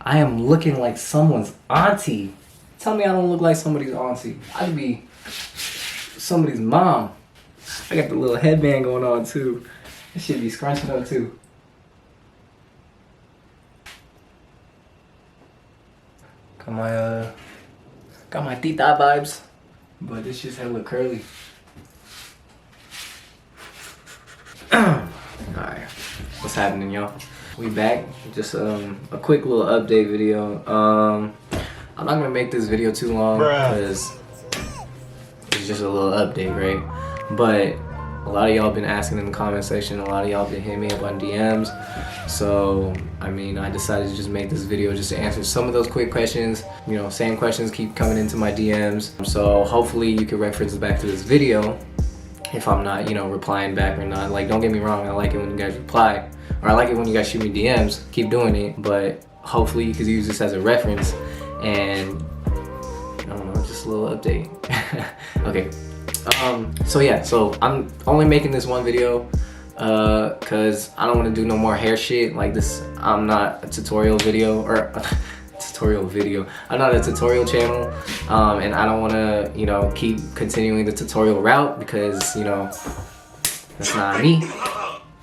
I am looking like someone's auntie. Tell me I don't look like somebody's auntie. I could be somebody's mom. I got the little headband going on too. This should be scrunching up too. Got my tita vibes, but this just hella curly. Alright, what's happening, y'all? We back. Just a quick little update video. I'm not gonna make this video too long because it's just a little update, right? But a lot of y'all been asking in the comment section. A lot of y'all been hitting me up on DMs. So, I mean, I decided to just make this video just to answer some of those quick questions. You know, same questions keep coming into my DMs. So hopefully you can reference back to this video if I'm not, you know, replying back or not. Like, don't get me wrong, I like it when you guys reply. Or I like it when you guys shoot me DMs. Keep doing it. But hopefully you can use this as a reference. And, I don't know, just a little update. Okay. So yeah, so I'm only making this one video because I don't want to do no more hair shit like this. I'm not a tutorial video or I'm not a tutorial channel, and I don't want to, you know, keep continuing the tutorial route because, you know, that's not me.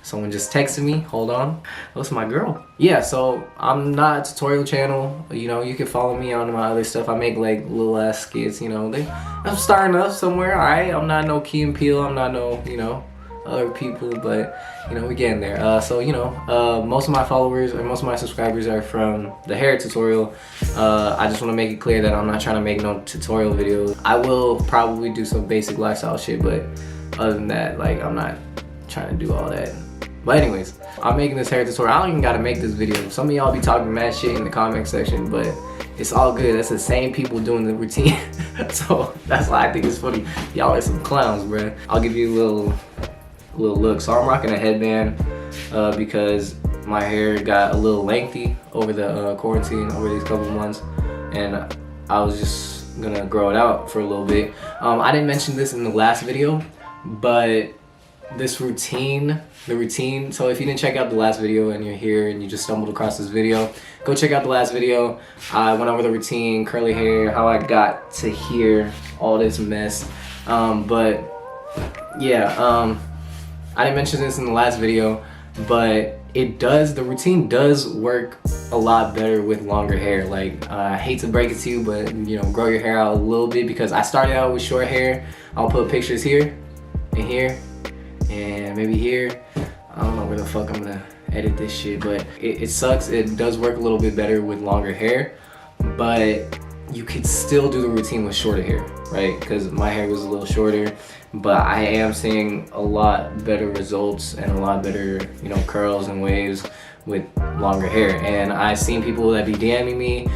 Someone just texted me. Hold on. That's my girl. Yeah, so I'm not a tutorial channel. You know, you can follow me on my other stuff. I make like little ass skits, you know. I'm starting up somewhere, alright? I'm not no Key and Peele. I'm not no, you know, other people, but, you know, we getting there. So, you know, most of my followers or most of my subscribers are from the hair tutorial. I just want to make it clear that I'm not trying to make no tutorial videos. I will probably do some basic lifestyle shit, but other than that, like, I'm not trying to do all that. But anyways, I'm making this hair tutorial. I don't even gotta make this video. Some of y'all be talking mad shit in the comment section, but it's all good. That's the same people doing the routine. So that's why I think it's funny. Y'all are some clowns, bruh. I'll give you a little look. So I'm rocking a headband because my hair got a little lengthy over the quarantine, over these couple months, and I was just gonna grow it out for a little bit. I didn't mention this in the last video, but this routine, so if you didn't check out the last video and you're here and you just stumbled across this video, go check out the last video. I went over the routine, curly hair, how I got to here, all this mess. But yeah, I didn't mention this in the last video, but the routine does work a lot better with longer hair. Like, I hate to break it to you, but, you know, grow your hair out a little bit because I started out with short hair. I'll put pictures here and here and maybe here. I don't know where the fuck I'm gonna edit this shit, but it sucks. It does work a little bit better with longer hair, but you could still do the routine with shorter hair, right? Because my hair was a little shorter, but I am seeing a lot better results and a lot better, you know, curls and waves with longer hair. And I've seen people that be DMing me,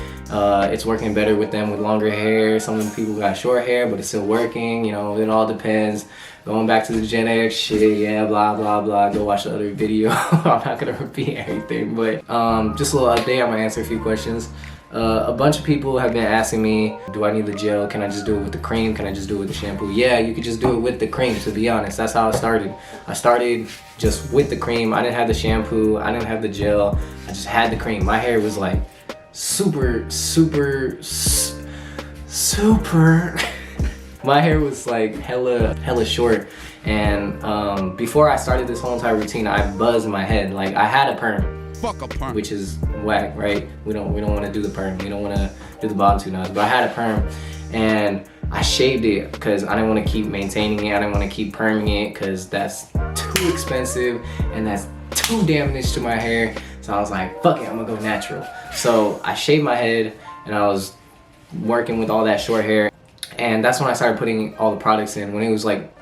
it's working better with them with longer hair. Some of the people got short hair, but it's still working. You know, it all depends. Going back to the Gen X shit, yeah, blah, blah, blah. Go watch the other video. I'm not gonna repeat everything, but just a little update. I'm gonna answer a few questions. A bunch of people have been asking me, do I need the gel? Can I just do it with the cream? Can I just do it with the shampoo? Yeah, you could just do it with the cream, to be honest. That's how I started. I started just with the cream. I didn't have the shampoo. I didn't have the gel. I just had the cream. My hair was like super my hair was like hella short, and before I started this whole entire routine, I buzzed my head. Like, I had a perm, which is whack, right? We don't want to do the perm. We don't want to do the bantu knots. But I had a perm, and I shaved it because I didn't want to keep maintaining it. I didn't want to keep perming it because that's too expensive and that's too damage to my hair. So I was like, fuck it, I'm gonna go natural. So I shaved my head, and I was working with all that short hair, and that's when I started putting all the products in, when it was like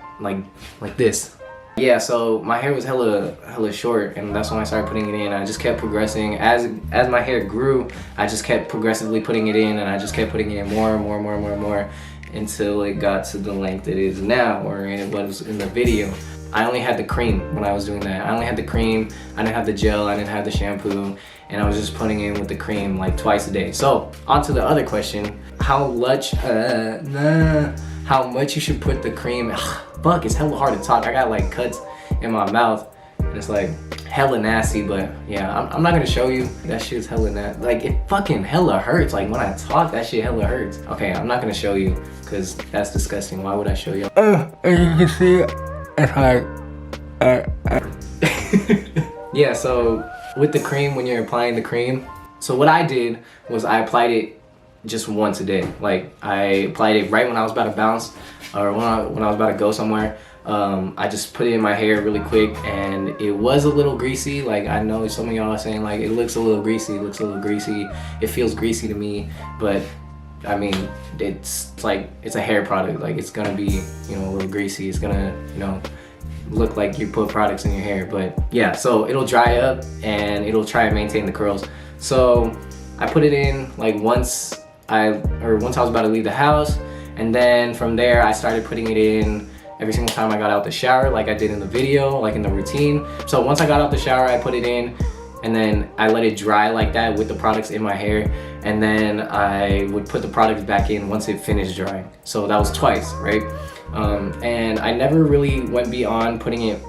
this. Yeah, so my hair was hella short, and that's when I started putting it in. I just kept progressing. As my hair grew, I just kept progressively putting it in, and I just kept putting it in more and more until it got to the length it is now, or it was in the video. I only had the cream when I was doing that. I only had the cream, I didn't have the gel, I didn't have the shampoo, and I was just putting in with the cream like twice a day. So, on to the other question, how much you should put the cream. Fuck, it's hella hard to talk. I got like cuts in my mouth, and it's like hella nasty. But yeah, I'm not gonna show you. That shit's hella nasty. Like, it fucking hella hurts. Like, when I talk, that shit hella hurts. Okay, I'm not gonna show you because that's disgusting. Why would I show you? As you can see, it's like yeah, so with the cream, when you're applying the cream, so what I did was I applied it just once a day. Like, I applied it right when I was about to bounce, or when I was about to go somewhere. I just put it in my hair really quick, and it was a little greasy. Like, I know some of y'all are saying like, it looks a little greasy, it feels greasy to me, but I mean, it's like, it's a hair product. Like, it's gonna be, you know, a little greasy. It's gonna, you know, look like you put products in your hair. But yeah, so it'll dry up and it'll try and maintain the curls. So I put it in like once I was about to leave the house, and then from there I started putting it in every single time I got out the shower, like I did in the video, like in the routine. So once I got out the shower, I put it in, and then I let it dry like that with the products in my hair, and then I would put the products back in once it finished drying. So that was twice, right? And I never really went beyond putting it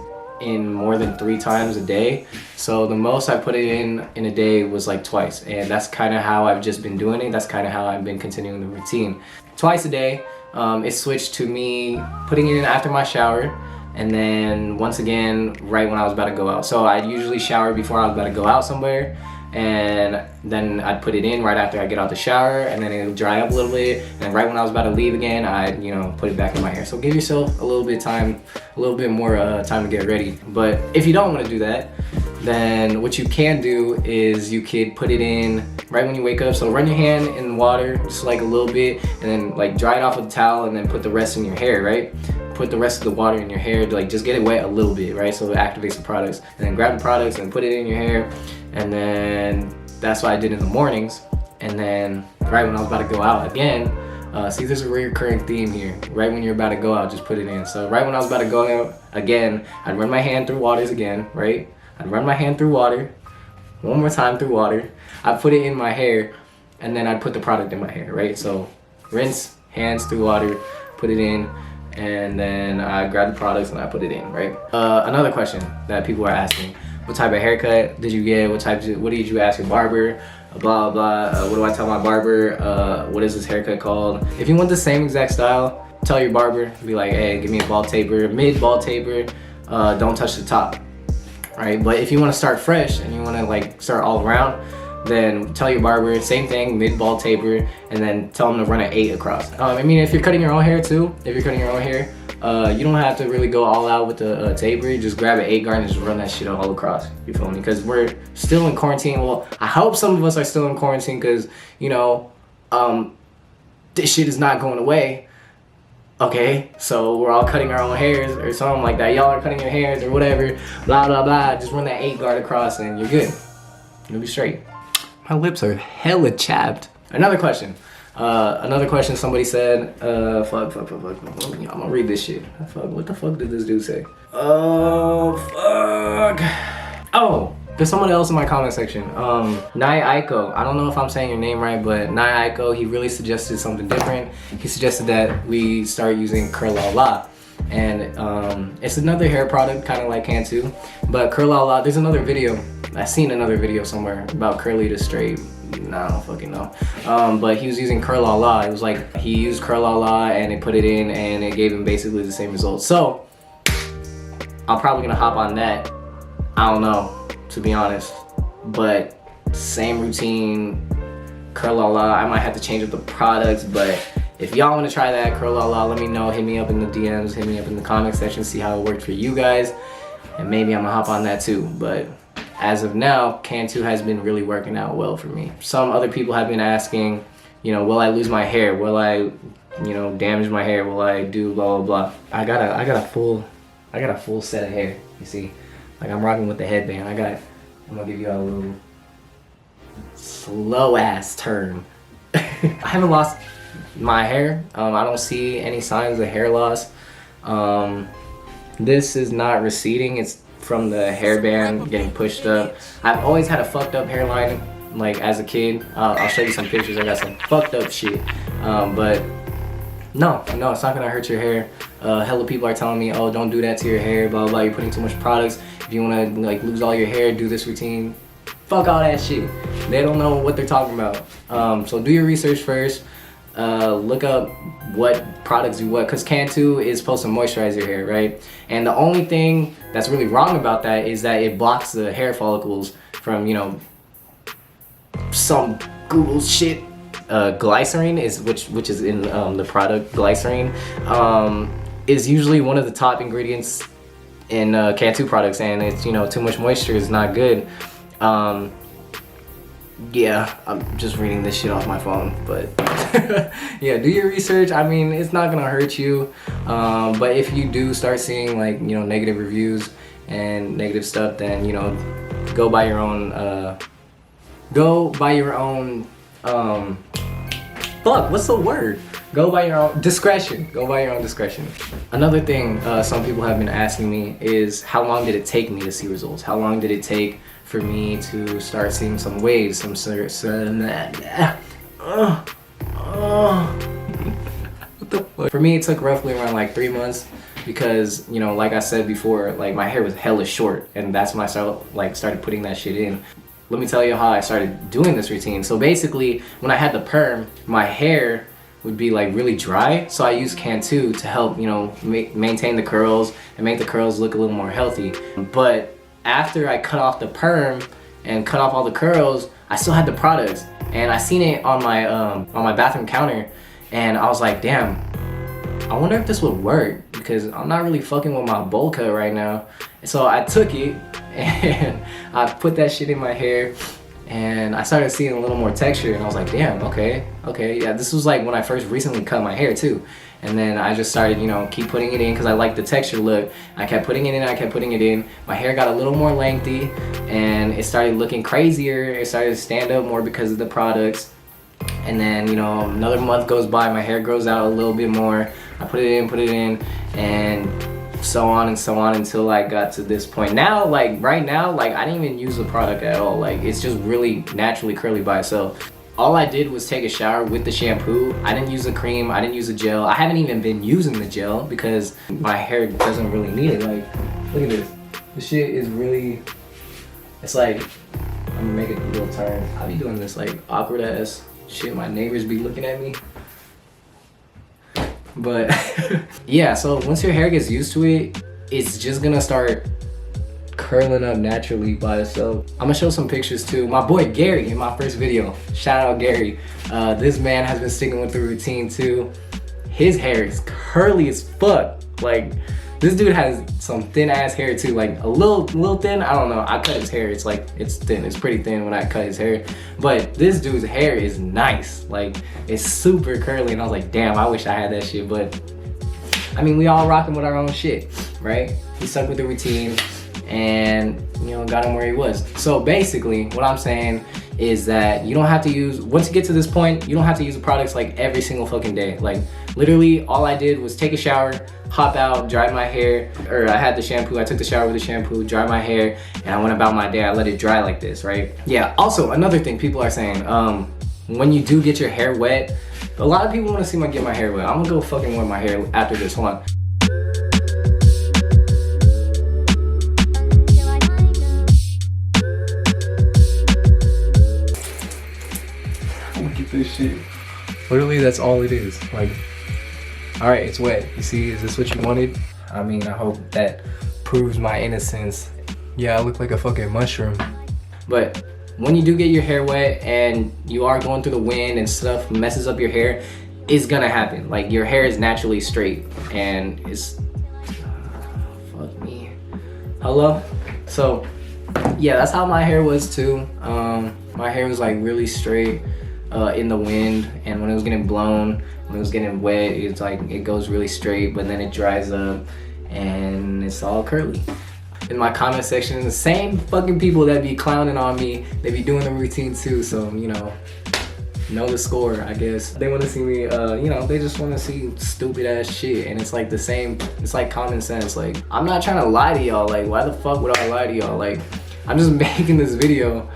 in more than 3 times a day. So the most I put it in a day was like twice, and that's kind of how I've just been doing it. That's kind of how I've been continuing the routine. Twice a day. It switched to me putting it in after my shower, and then once again right when I was about to go out. So I'd usually shower before I was about to go out somewhere, and then I'd put it in right after I get out the shower, and then it'll dry up a little bit, and then right when I was about to leave again, I'd, you know, put it back in my hair. So give yourself a little bit more time to get ready. But if you don't want to do that, then what you can do is you could put it in right when you wake up. So run your hand in water just like a little bit, and then like dry it off with a towel, and then put the rest in your hair, right? Put the rest of the water in your hair, like just get it wet a little bit, right? So it activates the products, and then grab the products and put it in your hair. And then that's what I did in the mornings. And then right when I was about to go out again, see, there's a recurring theme here. Right when you're about to go out, just put it in. So right when I was about to go out again, I'd run my hand through waters again, right? I'd run my hand through water, one more time through water. I'd put it in my hair, and then I'd put the product in my hair, right? So rinse, hands through water, put it in, and then I grab the products and I put it in, right? Another question that people are asking: what type of haircut did you get? What did you ask your barber? Blah blah. What do I tell my barber? What is this haircut called? If you want the same exact style, tell your barber. Be like, hey, give me a bald taper, mid bald taper. Don't touch the top, right? But if you want to start fresh and you want to like start all around, then tell your barber same thing, mid bald taper, and then tell them to run an 8 across. I mean, if you're cutting your own hair too, you don't have to really go all out with the taper. You just grab an 8 guard and just run that shit all across. You feel me? Because we're still in quarantine. Well, I hope some of us are still in quarantine, because, you know, this shit is not going away. Okay, so we're all cutting our own hairs or something like that. Y'all are cutting your hairs or whatever. Blah blah blah. Just run that 8 guard across and you're good. You'll be straight. My lips are hella chapped. Another question. Somebody said, fuck. I'm gonna read this shit. Fuck, what the fuck did this dude say? Oh, fuck. Oh, there's someone else in my comment section. Nai Aiko. I don't know if I'm saying your name right, but Nai Aiko, he really suggested something different. He suggested that we start using Curl La La. And it's another hair product, kind of like Cantu. But Curl La La, there's another video. I seen another video somewhere about curly to straight. Nah, I don't fucking know. But he was using Curl La La. It was like he used Curl La La and it put it in, and it gave him basically the same results. So I'm probably gonna hop on that. I don't know, to be honest. But same routine, Curl La La. I might have to change up the products, but if y'all want to try that, Curl La La, let me know. Hit me up in the DMs, hit me up in the comment section, see how it worked for you guys. And maybe I'm gonna hop on that too. But as of now, Cantu has been really working out well for me. Some other people have been asking, you know, will I lose my hair? Will I, you know, damage my hair? Will I do blah blah blah? I got a full set of hair. You see, like I'm rocking with the headband. I'm gonna give you a little slow ass turn. I haven't lost my hair. I don't see any signs of hair loss. This is not receding. It's from the hairband getting pushed up. I've always had a fucked up hairline, like as a kid. I'll show you some pictures. I got some fucked up shit. But no, it's not gonna hurt your hair. Hella people are telling me, oh, don't do that to your hair, blah blah. You're putting too much products. If If you want to like lose all your hair, do this routine. Fuck all that shit. They don't know what they're talking about. So do your research first. Look up what products do what, because Cantu is supposed to moisturize your hair, right? And the only thing that's really wrong about that is that it blocks the hair follicles from, you know, some Google shit. Glycerin is which is in the product. Glycerin is usually one of the top ingredients in Cantu products, and it's, you know, too much moisture is not good. Yeah, I'm just reading this shit off my phone, but yeah, do your research. I mean, it's not gonna hurt you, but if you do start seeing, like, you know, negative reviews and negative stuff, then, you know, go by your own fuck, what's the word? Go by your own discretion. Go by your own discretion. Another thing some people have been asking me is, how long did it take me to see results? How long did it take for me to start seeing some waves, some what the fuck? For me, it took roughly around like 3 months, because, you know, like I said before, like my hair was hella short, and that's when I started putting that shit in. Let me tell you how I started doing this routine. So basically, when I had the perm, my hair would be like really dry, so I used Cantu to help, you know, maintain the curls and make the curls look a little more healthy. But after I cut off the perm and cut off all the curls, I still had the products, and I seen it on my bathroom counter, and I was like, damn, I wonder if this would work, because I'm not really fucking with my bowl cut right now. So I took it and I put that shit in my hair, and I started seeing a little more texture, and I was like, damn, okay, yeah, this was like when I first recently cut my hair too. And then I just started, you know, keep putting it in, because I liked the texture look. I kept putting it in, I kept putting it in. My hair got a little more lengthy, and it started looking crazier. It started to stand up more because of the products. And then, you know, another month goes by, my hair grows out a little bit more. I put it in, and so on until I got to this point. Now, like right now, like I didn't even use the product at all. Like it's just really naturally curly by itself. All I did was take a shower with the shampoo. I didn't use the cream, I didn't use the gel. I haven't even been using the gel because my hair doesn't really need it. Like, look at this. This shit is really, it's like, I'm gonna make it a little turn. I be doing this like awkward ass shit. My neighbors be looking at me. But yeah, so once your hair gets used to it, it's just gonna start curling up naturally by itself. I'm gonna show some pictures too. My boy Gary in my first video, shout out Gary. This man has been sticking with the routine too. His hair is curly as fuck. Like, this dude has some thin ass hair too, like a little thin. I don't know, I cut his hair, it's like, it's thin, it's pretty thin when I cut his hair. But this dude's hair is nice, like it's super curly, and I was like, damn, I wish I had that shit. But I mean, we all rocking with our own shit, right? He stuck with the routine, and, you know, got him where he was. So basically, what I'm saying is that you don't have to use, once you get to this point, you don't have to use the products like every single fucking day. Like literally all I did was take a shower, hop out, dried my hair, or I had the shampoo, I took the shower with the shampoo, dried my hair, and I went about my day. I let it dry like this, right? Yeah, also another thing people are saying, when you do get your hair wet, a lot of people want to see me get my hair wet. I'm gonna go fucking wet my hair after this, hold on. This shit. Literally, that's all it is. Like, all right, it's wet. You see, is this what you wanted? I mean, I hope that proves my innocence. Yeah, I look like a fucking mushroom. But when you do get your hair wet and you are going through the wind and stuff messes up your hair, it's gonna happen. Like, your hair is naturally straight, and it's fuck me. Hello? So yeah, that's how my hair was too. My hair was like really straight in the wind, and when it was getting blown, when it was getting wet, it's like it goes really straight, but then it dries up and it's all curly. In my comment section, the same fucking people that be clowning on me, they be doing the routine too, so you know the score, I guess. They want to see me, you know, they just want to see stupid ass shit, and it's like the same, it's like common sense. Like, I'm not trying to lie to y'all. Like, why the fuck would I lie to y'all? Like, I'm just making this video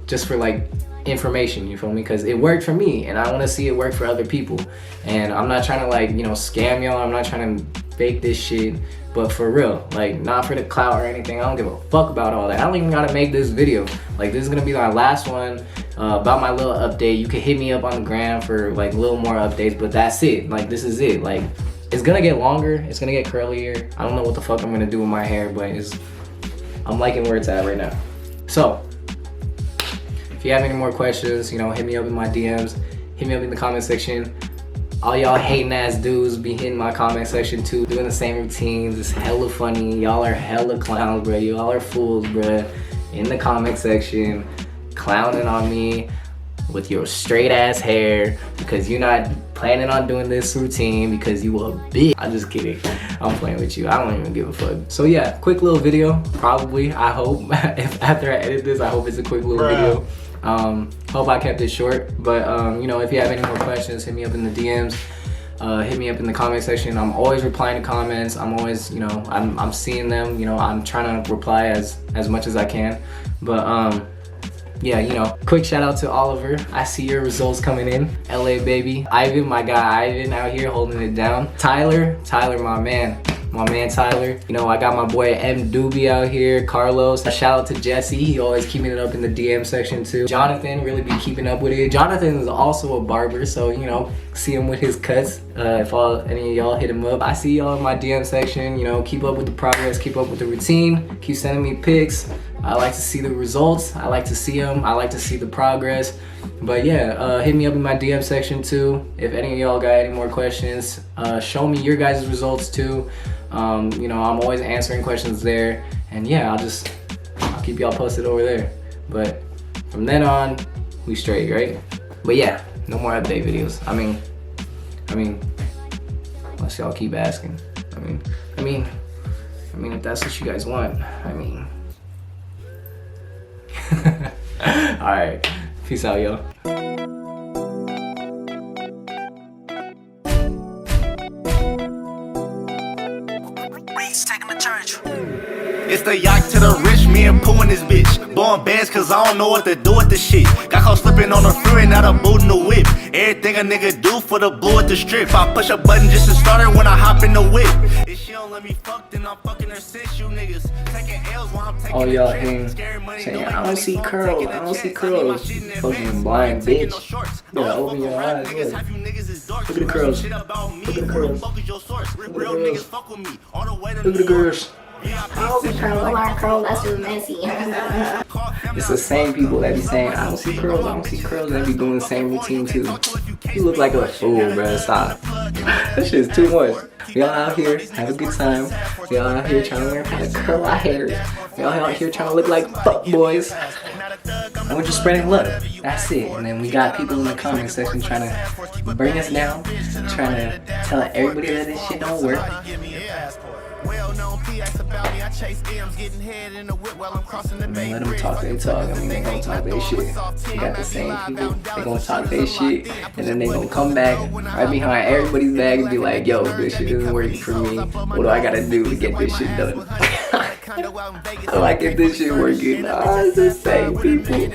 just for like information, you feel me? Because it worked for me, and I want to see it work for other people. And I'm not trying to, like, you know, scam y'all. I'm not trying to fake this shit, but for real, like, not for the clout or anything. I don't give a fuck about all that. I don't even gotta make this video. Like, this is gonna be my last one about my little update. You can hit me up on the gram for like a little more updates, but that's it. Like, this is it. Like, it's gonna get longer, it's gonna get curlier. I don't know what the fuck I'm gonna do with my hair, but I'm liking where it's at right now. So if you have any more questions, you know, hit me up in my DMs, hit me up in the comment section. All y'all hating ass dudes be hitting my comment section too, doing the same routines. It's hella funny. Y'all are hella clowns, bro. Y'all are fools, bro. In the comment section, clowning on me with your straight ass hair because you're not planning on doing this routine because you a bitch. I'm just kidding. I'm playing with you. I don't even give a fuck. So yeah, quick little video. Probably, I hope, if after I edit this, I hope it's a quick little video. Hope I kept it short, but you know, if you have any more questions, hit me up in the DMs, hit me up in the comment section. I'm always replying to comments. I'm always, you know, I'm seeing them, you know, I'm trying to reply as much as I can. But yeah, you know, quick shout out to Oliver. I see your results coming in. LA baby. Ivan, my guy Ivan out here holding it down. Tyler, my man Tyler. You know, I got my boy M Doobie out here. Carlos. A shout out to Jesse. He always keeping it up in the DM section too. Jonathan really be keeping up with it. Jonathan is also a barber, so you know, see him with his cuts. If any of y'all hit him up, I see y'all in my DM section. You know, keep up with the progress, keep up with the routine, keep sending me pics. I like to see the results. I like to see them. I like to see the progress. But yeah, hit me up in my DM section too. If any of y'all got any more questions, show me your guys' results too. You know, I'm always answering questions there. And yeah, I'll keep y'all posted over there. But from then on, we straight, right? But yeah, no more update videos. I mean, unless y'all keep asking. I mean, if that's what you guys want, I mean. Alright, peace out, y'all. It's the yacht to the rich, me and Pooh in this bitch. Blowing bands cause I don't know what to do with the shit. Got caught slipping on the freeway, now the boot in the whip. Everything a nigga do for the blue at the strip. I push a button just to start her when I hop in the whip. If she don't let me fuck, then I'm fucking her since you niggas taking L's while I'm taking all y'all hang saying, I don't see curls, I don't see curls. Fucking blind bitch. You gotta open your eyes, look. Look at the curls. Look at the curls. Look at the girls. I don't see curls, a lot of curls, that's just messy. It's the same people that be saying, I don't see curls, I don't see curls, that be doing the same routine too. You look like a fool, bro, stop. That shit's too much. Y'all out here, have a good time. Y'all out here trying to learn how to curl our hair. Y'all out here trying to look like fuck boys. And we're just spreading love. That's it. And then we got people in the comment section trying to bring us down, trying to tell everybody that this shit don't work. I mean, let them talk their talk. I mean, they gonna talk their shit. They got the same people. They gonna talk their shit, and then they gonna come back right behind everybody's back and be like, yo, this shit isn't working for me. What do I gotta do to get this shit done? I like if this shit working. It's the same people.